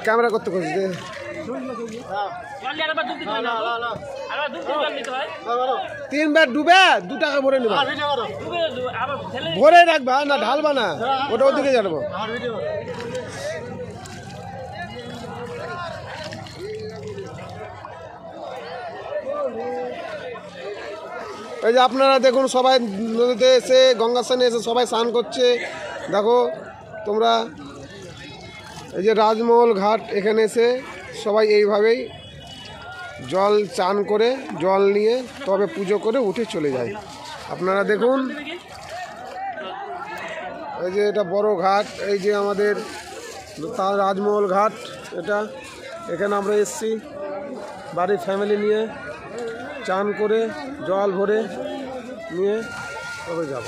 camera করতে করছি 3 বার ডুবে 2 টাকা ভরে নেবা ভরে রাখবা না ঢালবা না ওটা ওদিকে যাবো এই যে আপনারা দেখুন সবাই নদীতে এসে গঙ্গা স্নানে এসে সবাই স্নান করছে দেখো তোমরা এই যে রাজমহল ঘাট এখানে এসে সবাই এইভাবেই জল চান করে জল নিয়ে তবে পুজো করে উঠে চলে যায় আপনারা দেখুন এই যে এটা বড় ঘাট এই যে আমাদের তার রাজমহল ঘাট এটা এখানে আমরা এসেছি বাড়ির ফ্যামিলি নিয়ে চান করে জল ভরে নিয়ে তবে যাব